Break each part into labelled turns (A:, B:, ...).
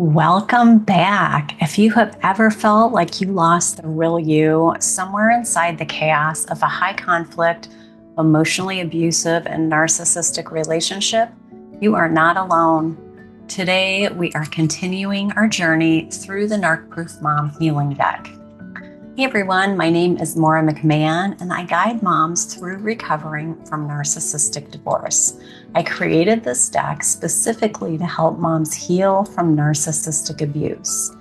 A: Welcome back. If you have ever felt like you lost the real you somewhere inside the chaos of a high conflict, emotionally abusive, and narcissistic relationship, you are not alone. Today, we are continuing our journey through the Narc-Proof Mom Healing Deck. Hey everyone, my name is Maura McMahon, and I guide moms through recovering from narcissistic divorce. I created this deck specifically to help moms heal from narcissistic abuse.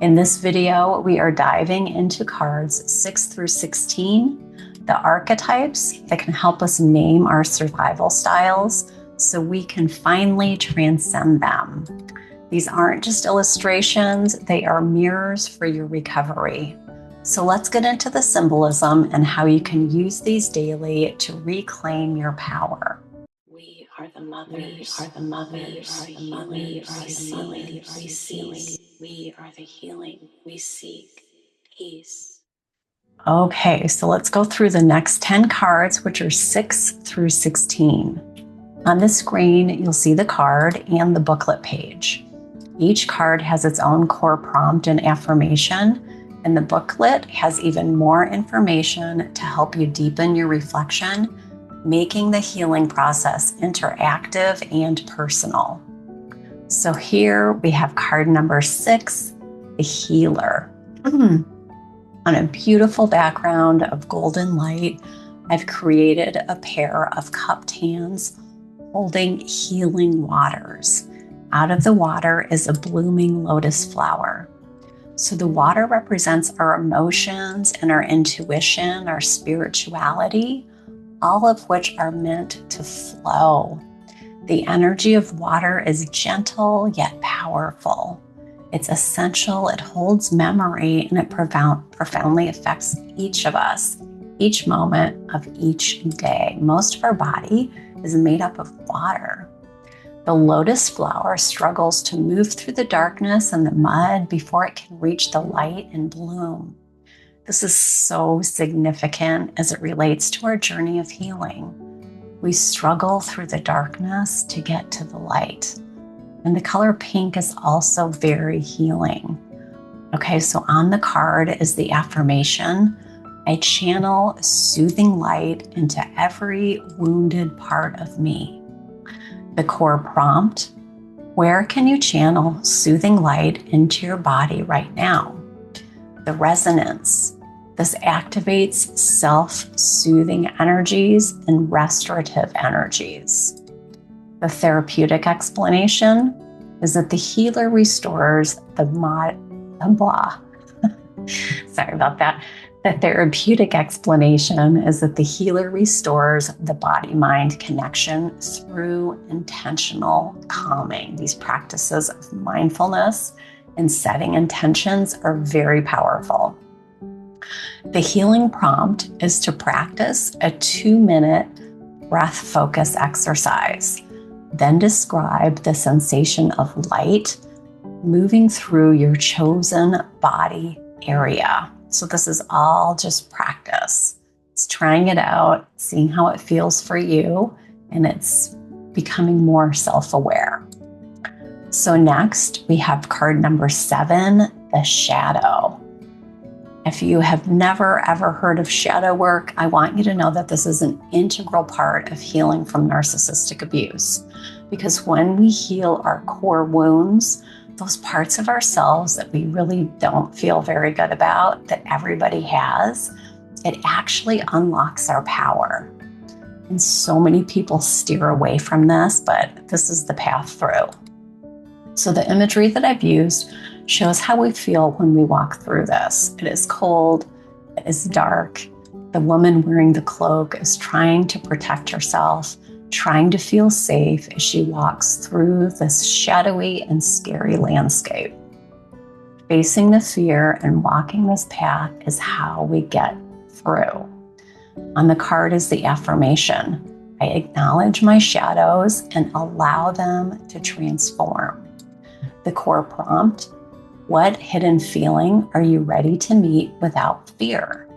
A: In this video, we are diving into cards 6 through 16, the archetypes that can help us name our survival styles so we can finally transcend them. These aren't just illustrations, they are mirrors for your recovery. So let's get into the symbolism and how you can use these daily to reclaim your power.
B: We are the mothers. We are the mothers. We are the healing. We are the healing. We seek peace.
A: Okay, so let's go through the next 10 cards, which are 6 through 16. On the screen, you'll see the card and the booklet page. Each card has its own core prompt and affirmation, and the booklet has even more information to help you deepen your reflection, making the healing process interactive and personal. So here we have card number 6, the healer. On a beautiful background of golden light, I've created a pair of cupped hands holding healing waters. Out of the water is a blooming lotus flower. So the water represents our emotions and our intuition, our spirituality, all of which are meant to flow. The energy of water is gentle yet powerful. It's essential, it holds memory, and it profoundly affects each of us, each moment of each day. Most of our body is made up of water. The lotus flower struggles to move through the darkness and the mud before it can reach the light and bloom. This is so significant as it relates to our journey of healing. We struggle through the darkness to get to the light. And the color pink is also very healing. Okay, so on the card is the affirmation. I channel soothing light into every wounded part of me. The core prompt, where can you channel soothing light into your body right now? The resonance, this activates self-soothing energies and restorative energies. The therapeutic explanation is that the healer restores Sorry about that. The therapeutic explanation is that the healer restores the body-mind connection through intentional calming. These practices of mindfulness and setting intentions are very powerful. The healing prompt is to practice a 2-minute breath focus exercise. Then describe the sensation of light moving through your chosen body area. So this is all just practice. It's trying it out, seeing how it feels for you, and it's becoming more self-aware. So next, we have card number 7, the shadow. If you have never ever heard of shadow work, I want you to know that this is an integral part of healing from narcissistic abuse. Because when we heal our core wounds, those parts of ourselves that we really don't feel very good about, that everybody has, it actually unlocks our power. And so many people steer away from this, but this is the path through. So the imagery that I've used shows how we feel when we walk through this. It is cold, it is dark. The woman wearing the cloak is trying to protect herself, trying to feel safe as she walks through this shadowy and scary landscape. Facing the fear and walking this path is how we get through. On the card is the affirmation. I acknowledge my shadows and allow them to transform. The core prompt, what hidden feeling are you ready to meet without fear?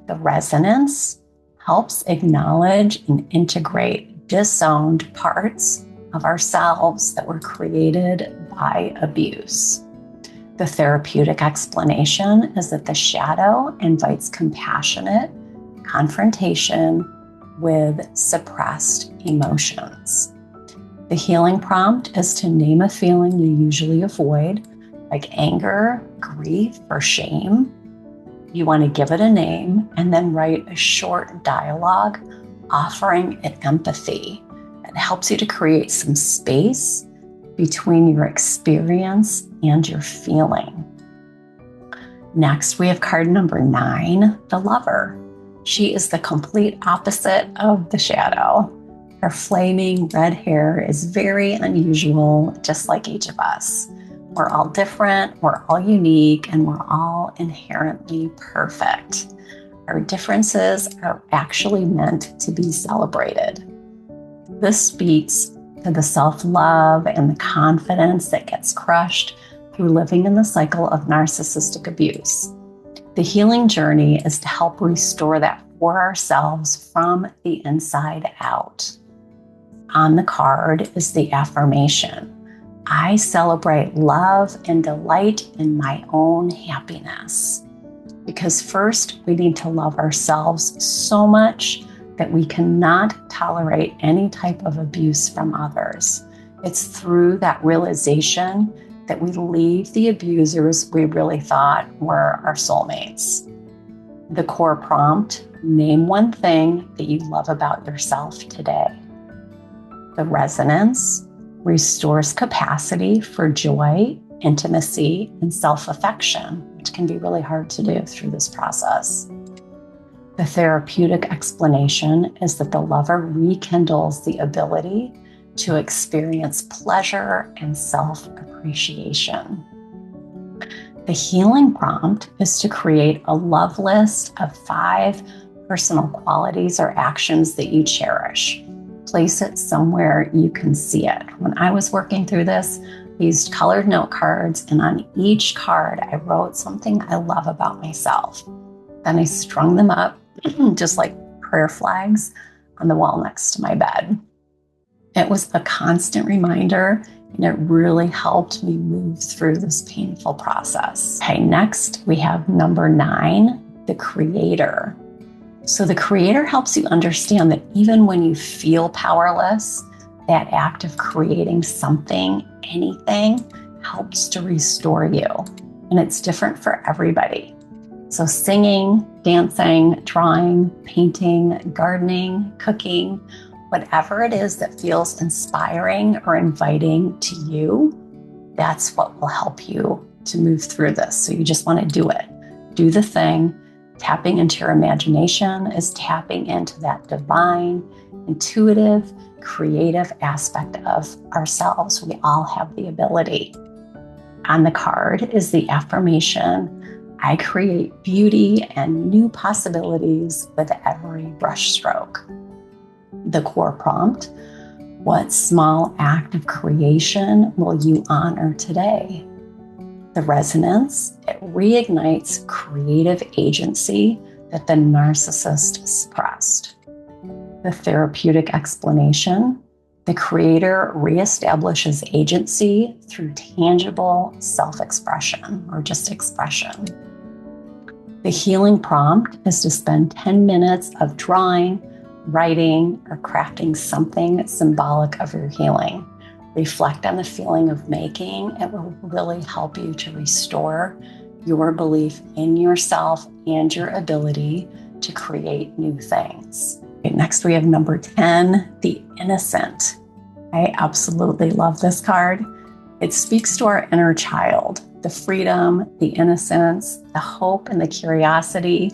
A: The resonance helps acknowledge and integrate disowned parts of ourselves that were created by abuse. The therapeutic explanation is that the shadow invites compassionate confrontation with suppressed emotions. The healing prompt is to name a feeling you usually avoid, like anger, grief, or shame. You want to give it a name and then write a short dialogue offering it empathy. It helps you to create some space between your experience and your feeling. Next, we have card number 9, the lover. She is the complete opposite of the shadow. Her flaming red hair is very unusual, just like each of us. We're all different, we're all unique, and we're all inherently perfect. Our differences are actually meant to be celebrated. This speaks to the self-love and the confidence that gets crushed through living in the cycle of narcissistic abuse. The healing journey is to help restore that for ourselves from the inside out. On the card is the affirmation. I celebrate love and delight in my own happiness. Because first, we need to love ourselves so much that we cannot tolerate any type of abuse from others. It's through that realization that we leave the abusers we really thought were our soulmates. The core prompt, name one thing that you love about yourself today. The resonance restores capacity for joy, intimacy, and self-affection, which can be really hard to do through this process. The therapeutic explanation is that the lover rekindles the ability to experience pleasure and self-appreciation. The healing prompt is to create a love list of 5 personal qualities or actions that you cherish. Place it somewhere you can see it. When I was working through this, I used colored note cards, and on each card, I wrote something I love about myself. Then I strung them up, just like prayer flags, on the wall next to my bed. It was a constant reminder, and it really helped me move through this painful process. Okay, next we have number 9, the creator. So the creator helps you understand that even when you feel powerless, that act of creating something, anything, helps to restore you. And it's different for everybody. So singing, dancing, drawing, painting, gardening, cooking, whatever it is that feels inspiring or inviting to you, that's what will help you to move through this. So you just want to do it. Do the thing. Tapping into your imagination is tapping into that divine, intuitive, creative aspect of ourselves. We all have the ability. On the card is the affirmation, I create beauty and new possibilities with every brush stroke. The core prompt, what small act of creation will you honor today? The resonance, it reignites creative agency that the narcissist suppressed. The therapeutic explanation, the creator reestablishes agency through tangible self-expression or just expression. The healing prompt is to spend 10 minutes of drawing, writing, or crafting something symbolic of your healing. Reflect on the feeling of making. It will really help you to restore your belief in yourself and your ability to create new things. Okay, next, we have number 10, the innocent. I absolutely love this card. It speaks to our inner child, the freedom, the innocence, the hope, and the curiosity,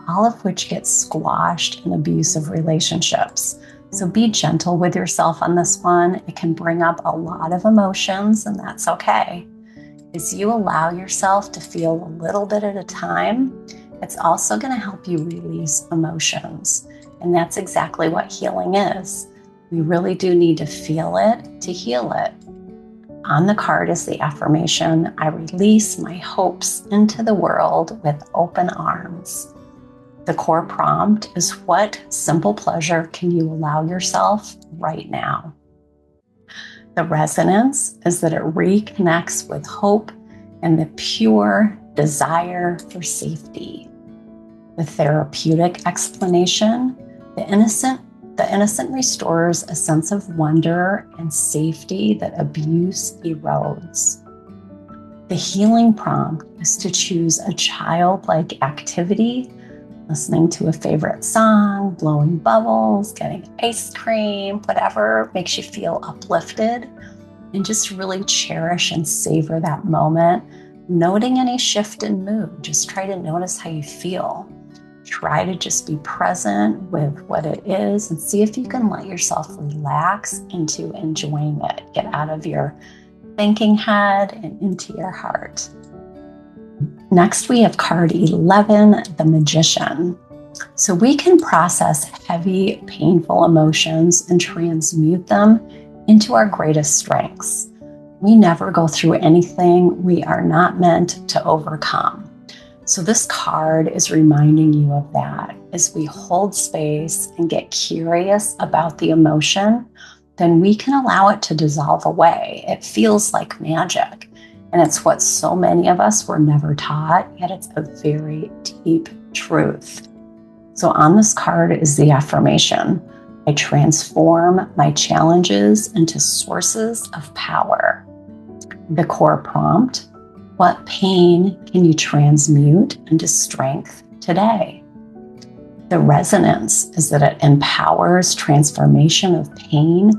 A: all of which gets squashed in abusive relationships. So be gentle with yourself on this one. It can bring up a lot of emotions, and that's okay. As you allow yourself to feel a little bit at a time, it's also going to help you release emotions. And that's exactly what healing is. We really do need to feel it to heal it. On the card is the affirmation, I release my hopes into the world with open arms. The core prompt is, what simple pleasure can you allow yourself right now? The resonance is that it reconnects with hope and the pure desire for safety. The therapeutic explanation, the innocent restores a sense of wonder and safety that abuse erodes. The healing prompt is to choose a childlike activity, listening to a favorite song, blowing bubbles, getting ice cream, whatever makes you feel uplifted, and just really cherish and savor that moment, noting any shift in mood. Just try to notice how you feel. Try to just be present with what it is and see if you can let yourself relax into enjoying it. Get out of your thinking head and into your heart. Next, we have card 11, the Magician. So we can process heavy, painful emotions and transmute them into our greatest strengths. We never go through anything we are not meant to overcome. So this card is reminding you of that. As we hold space and get curious about the emotion, then we can allow it to dissolve away. It feels like magic. And it's what so many of us were never taught, yet it's a very deep truth. So on this card is the affirmation: I transform my challenges into sources of power. The core prompt: what pain can you transmute into strength today? The resonance is that it empowers transformation of pain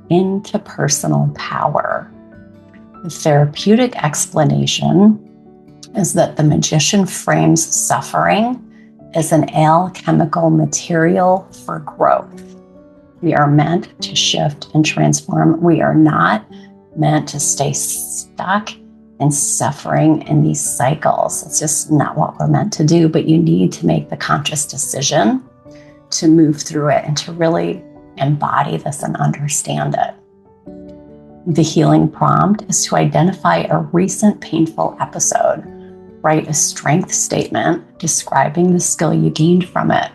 A: into personal power. The therapeutic explanation is that the Magician frames suffering as an alchemical material for growth. We are meant to shift and transform. We are not meant to stay stuck and suffering in these cycles. It's just not what we're meant to do, but you need to make the conscious decision to move through it and to really embody this and understand it. The healing prompt is to identify a recent painful episode. Write a strength statement describing the skill you gained from it.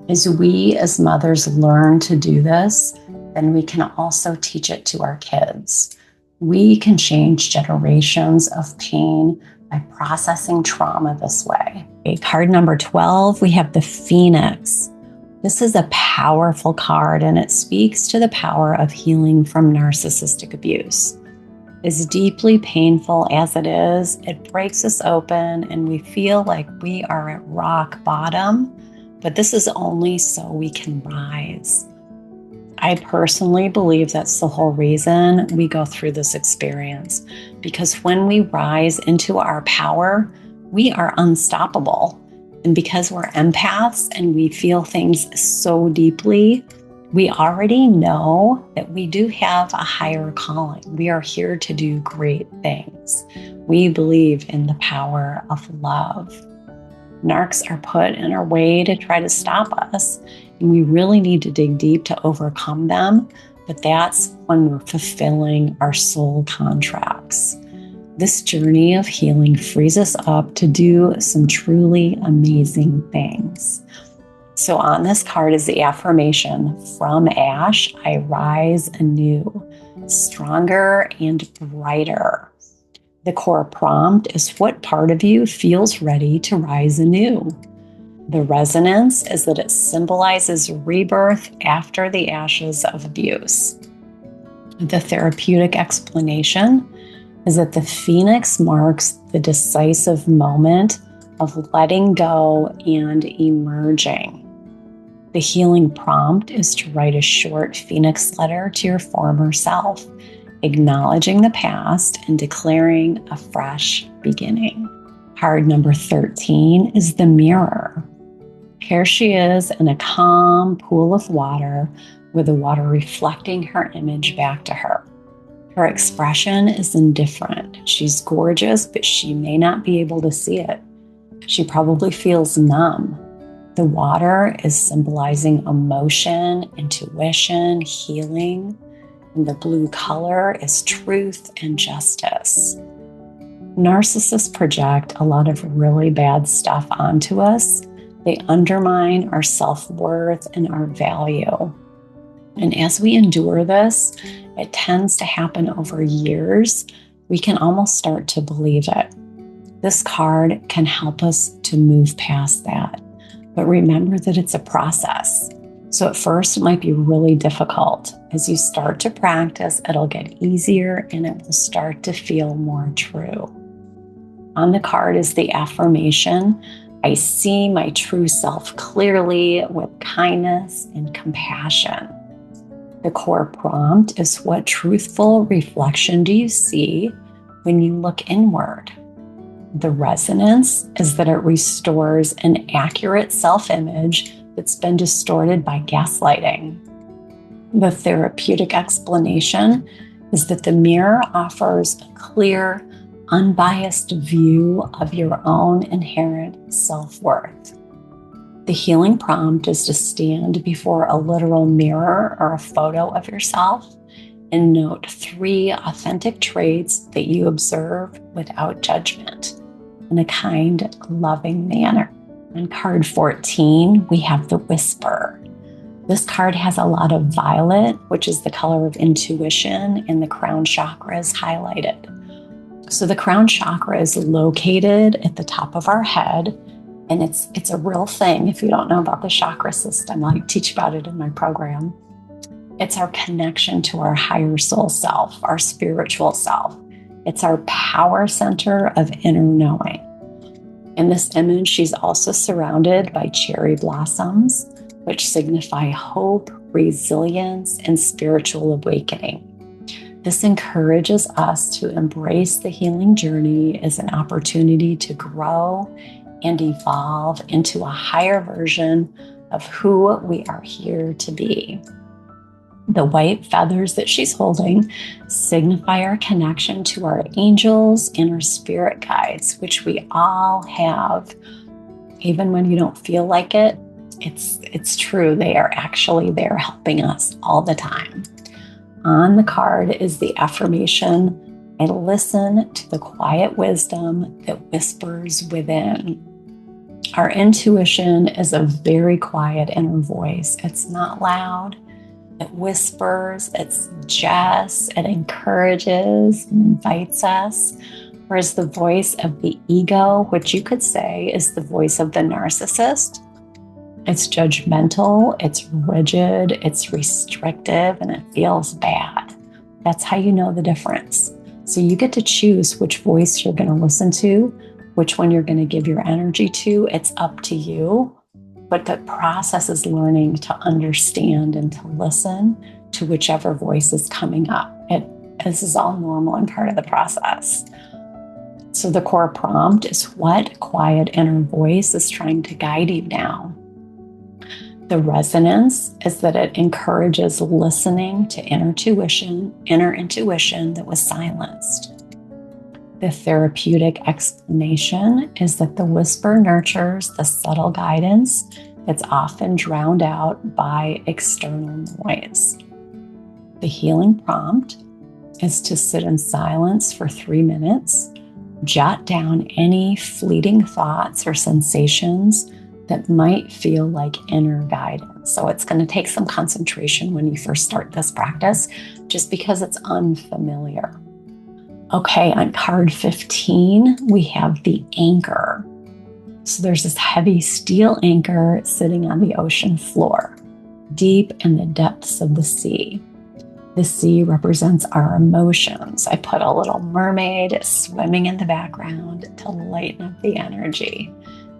A: As we as mothers learn to do this, then we can also teach it to our kids. We can change generations of pain by processing trauma this way. Okay, card number 12, we have the Phoenix. This is a powerful card, and it speaks to the power of healing from narcissistic abuse. As deeply painful as it is, it breaks us open and we feel like we are at rock bottom, but this is only so we can rise. I personally believe that's the whole reason we go through this experience, because when we rise into our power, we are unstoppable. And because we're empaths and we feel things so deeply, we already know that we do have a higher calling. We are here to do great things. We believe in the power of love. Narcs are put in our way to try to stop us, and we really need to dig deep to overcome them, but that's when we're fulfilling our soul contracts. This journey of healing frees us up to do some truly amazing things. So on this card is the affirmation: from ash, I rise anew, stronger and brighter. The core prompt is: what part of you feels ready to rise anew? The resonance is that it symbolizes rebirth after the ashes of abuse. The therapeutic explanation is that the Phoenix marks the decisive moment of letting go and emerging. The healing prompt is to write a short Phoenix letter to your former self, acknowledging the past and declaring a fresh beginning. Card number 13 is the Mirror. Here she is in a calm pool of water, with the water reflecting her image back to her. Her expression is indifferent. She's gorgeous, but she may not be able to see it. She probably feels numb. The water is symbolizing emotion, intuition, healing, and the blue color is truth and justice. Narcissists project a lot of really bad stuff onto us. They undermine our self-worth and our value. And as we endure this, it tends to happen over years. We can almost start to believe it. This card can help us to move past that. But remember that it's a process. So at first, it might be really difficult. As you start to practice, it'll get easier and it will start to feel more true. On the card is the affirmation, I see my true self clearly with kindness and compassion. The core prompt is, what truthful reflection do you see when you look inward? The resonance is that it restores an accurate self-image that's been distorted by gaslighting. The therapeutic explanation is that the mirror offers a clear, unbiased view of your own inherent self-worth. The healing prompt is to stand before a literal mirror or a photo of yourself and note 3 authentic traits that you observe without judgment in a kind, loving manner. On card 14, we have the whisper. This card has a lot of violet, which is the color of intuition, and the crown chakra is highlighted. So the crown chakra is located at the top of our head, and it's a real thing. If you don't know about the chakra system, I teach about it in my program. It's our connection to our higher soul self, our spiritual self. It's our power center of inner knowing. In this image, she's also surrounded by cherry blossoms, which signify hope, resilience, and spiritual awakening. This encourages us to embrace the healing journey as an opportunity to grow and evolve into a higher version of who we are here to be. The white feathers that she's holding signify our connection to our angels and our spirit guides, which we all have. Even when you don't feel like it, it's true. They are actually there helping us all the time. On the card is the affirmation, I listen to the quiet wisdom that whispers within. Our intuition is a very quiet inner voice. It's not loud. It whispers, it suggests, it encourages, invites us. Whereas the voice of the ego, which you could say is the voice of the narcissist, it's judgmental, it's rigid, it's restrictive, and it feels bad. That's how you know the difference. So you get to choose which voice you're going to listen to, which one you're going to give your energy to. It's up to you. But the process is learning to understand and to listen to whichever voice is coming up. This is all normal and part of the process. So the core prompt is, what quiet inner voice is trying to guide you now? The resonance is that it encourages listening to inner intuition that was silenced. The therapeutic explanation is that the whisper nurtures the subtle guidance that's often drowned out by external noise. The healing prompt is to sit in silence for 3 minutes, jot down any fleeting thoughts or sensations that might feel like inner guidance. So it's going to take some concentration when you first start this practice, just because it's unfamiliar. Okay, on card 15, we have the anchor. So there's this heavy steel anchor sitting on the ocean floor, deep in the depths of the sea. The sea represents our emotions. I put a little mermaid swimming in the background to lighten up the energy.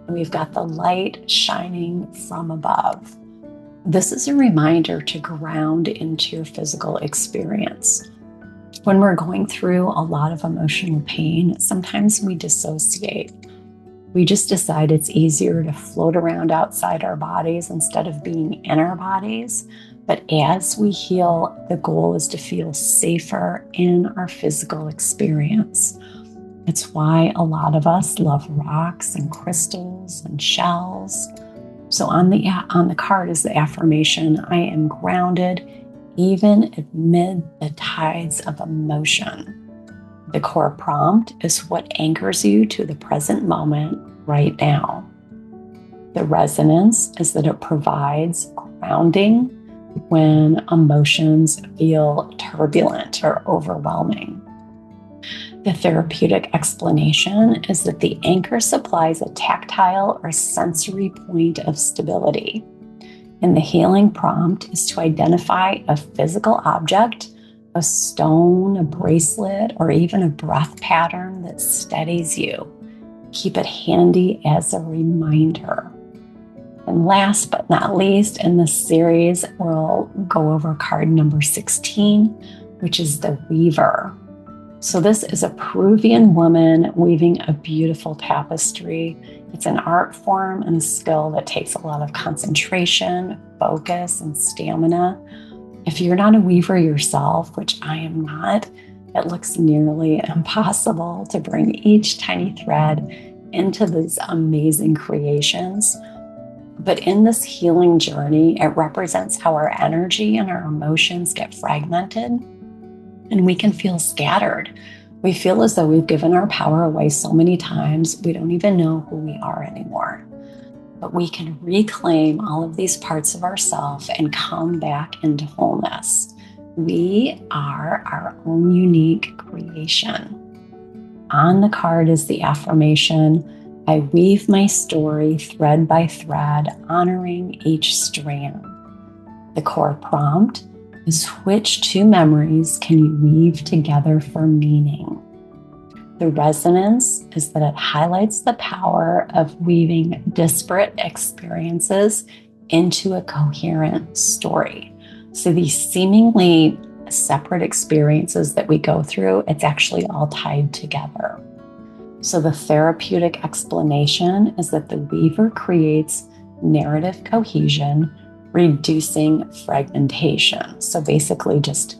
A: And we've got the light shining from above. This is a reminder to ground into your physical experience. When we're going through a lot of emotional pain, sometimes we dissociate. We just decide it's easier to float around outside our bodies instead of being in our bodies. But as we heal, the goal is to feel safer in our physical experience. It's why a lot of us love rocks and crystals and shells. So on the card is the affirmation, I am grounded even amid the tides of emotion. The core prompt is what anchors you to the present moment right now. The resonance is that it provides grounding when emotions feel turbulent or overwhelming. The therapeutic explanation is that the anchor supplies a tactile or sensory point of stability. And the healing prompt is to identify a physical object, a stone, a bracelet, or even a breath pattern that steadies you. Keep it handy as a reminder. And last but not least, in this series, we'll go over card number 16, which is the Weaver. So this is a Peruvian woman weaving a beautiful tapestry. It's an art form and a skill that takes a lot of concentration, focus, and stamina. If you're not a weaver yourself, which I am not, it looks nearly impossible to bring each tiny thread into these amazing creations. But in this healing journey, it represents how our energy and our emotions get fragmented, and we can feel scattered. We feel as though we've given our power away so many times, we don't even know who we are anymore. But we can reclaim all of these parts of ourselves and come back into wholeness. We are our own unique creation. On the card is the affirmation, I weave my story thread by thread, honoring each strand. The core prompt is, which two memories can you weave together for meaning? The resonance is that it highlights the power of weaving disparate experiences into a coherent story. So these seemingly separate experiences that we go through, it's actually all tied together. So the therapeutic explanation is that the weaver creates narrative cohesion, reducing fragmentation. So basically just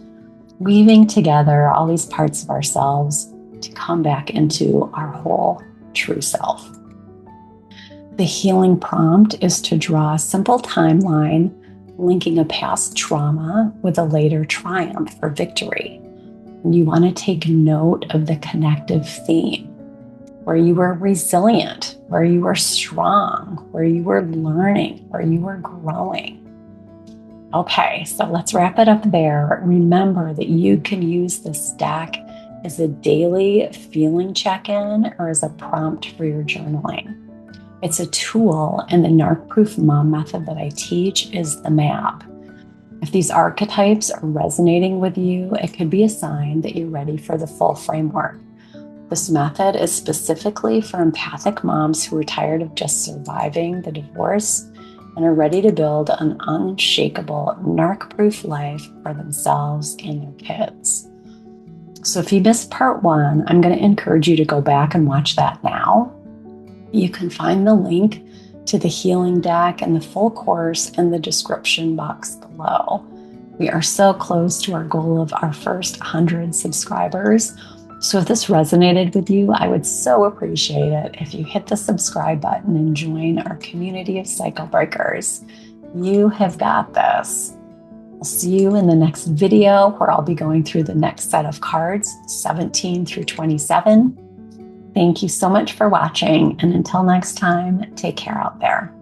A: weaving together all these parts of ourselves to come back into our whole true self. The healing prompt is to draw a simple timeline linking a past trauma with a later triumph or victory. And you want to take note of the connective theme, where you were resilient, where you were strong, where you were learning, where you were growing. Okay, so let's wrap it up there. Remember that you can use this deck as a daily feeling check-in or as a prompt for your journaling. It's a tool, and the Narc-Proof Mom Method that I teach is the map. If these archetypes are resonating with you, it could be a sign that you're ready for the full framework. This method is specifically for empathic moms who are tired of just surviving the divorce and are ready to build an unshakable narc-proof life for themselves and their kids. So if you missed part 1, I'm going to encourage you to go back and watch that now. You can find the link to the healing deck and the full course in the description box below. We are so close to our goal of our first 100 subscribers. So if this resonated with you, I would so appreciate it if you hit the subscribe button and join our community of cycle breakers. You have got this. I'll see you in the next video where I'll be going through the next set of cards, 17 through 27. Thank you so much for watching, and until next time, take care out there.